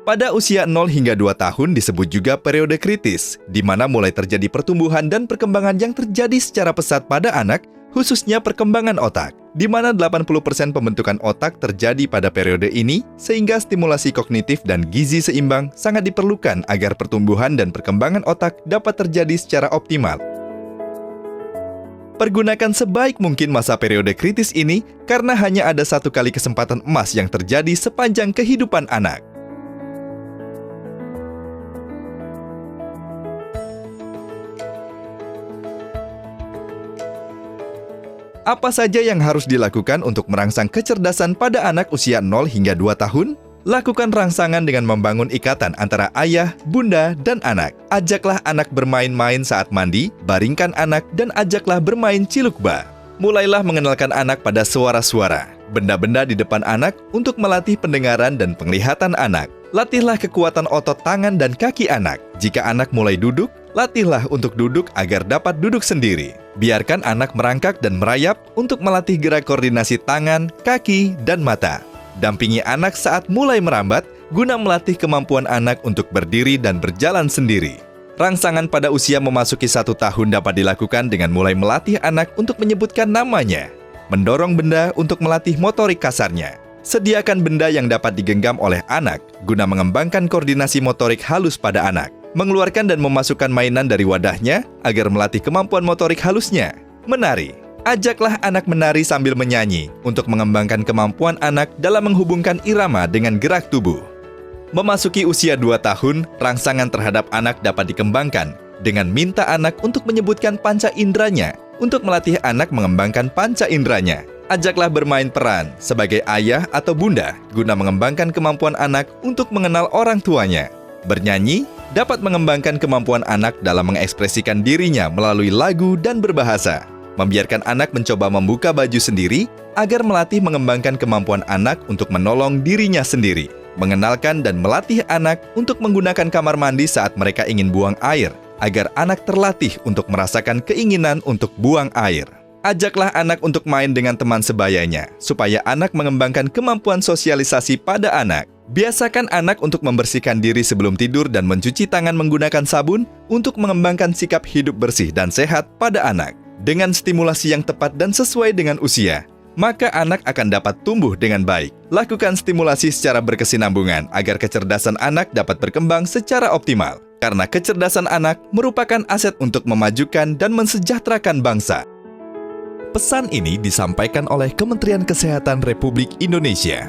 Pada usia 0 hingga 2 tahun disebut juga periode kritis, di mana mulai terjadi pertumbuhan dan perkembangan yang terjadi secara pesat pada anak, khususnya perkembangan otak, di mana 80% pembentukan otak terjadi pada periode ini, sehingga stimulasi kognitif dan gizi seimbang sangat diperlukan agar pertumbuhan dan perkembangan otak dapat terjadi secara optimal. Pergunakan sebaik mungkin masa periode kritis ini, karena hanya ada satu kali kesempatan emas yang terjadi sepanjang kehidupan anak. Apa saja yang harus dilakukan untuk merangsang kecerdasan pada anak usia 0 hingga 2 tahun? Lakukan rangsangan dengan membangun ikatan antara ayah, bunda, dan anak. Ajaklah anak bermain-main saat mandi, baringkan anak, dan ajaklah bermain cilukba. Mulailah mengenalkan anak pada suara-suara, benda-benda di depan anak untuk melatih pendengaran dan penglihatan anak. Latihlah kekuatan otot tangan dan kaki anak. Jika anak mulai duduk, latihlah untuk duduk agar dapat duduk sendiri. Biarkan anak merangkak dan merayap untuk melatih gerak koordinasi tangan, kaki, dan mata. Dampingi anak saat mulai merambat, guna melatih kemampuan anak untuk berdiri dan berjalan sendiri. Rangsangan pada usia memasuki 1 tahun dapat dilakukan dengan mulai melatih anak untuk menyebutkan namanya. Mendorong benda untuk melatih motorik kasarnya. Sediakan benda yang dapat digenggam oleh anak, guna mengembangkan koordinasi motorik halus pada anak. Mengeluarkan dan memasukkan mainan dari wadahnya agar melatih kemampuan motorik halusnya. Menari. Ajaklah anak menari sambil menyanyi untuk mengembangkan kemampuan anak dalam menghubungkan irama dengan gerak tubuh. Memasuki usia 2 tahun, rangsangan terhadap anak dapat dikembangkan dengan minta anak untuk menyebutkan panca inderanya untuk melatih anak mengembangkan panca inderanya. Ajaklah bermain peran sebagai ayah atau bunda guna mengembangkan kemampuan anak untuk mengenal orang tuanya. Bernyanyi dapat mengembangkan kemampuan anak dalam mengekspresikan dirinya melalui lagu dan berbahasa. Membiarkan anak mencoba membuka baju sendiri agar melatih mengembangkan kemampuan anak untuk menolong dirinya sendiri. Mengenalkan dan melatih anak untuk menggunakan kamar mandi saat mereka ingin buang air, agar anak terlatih untuk merasakan keinginan untuk buang air. Ajaklah anak untuk main dengan teman sebayanya, supaya anak mengembangkan kemampuan sosialisasi pada anak. Biasakan anak untuk membersihkan diri sebelum tidur dan mencuci tangan menggunakan sabun untuk mengembangkan sikap hidup bersih dan sehat pada anak. Dengan stimulasi yang tepat dan sesuai dengan usia, maka anak akan dapat tumbuh dengan baik. Lakukan stimulasi secara berkesinambungan agar kecerdasan anak dapat berkembang secara optimal. Karena kecerdasan anak merupakan aset untuk memajukan dan mensejahterakan bangsa. Pesan ini disampaikan oleh Kementerian Kesehatan Republik Indonesia.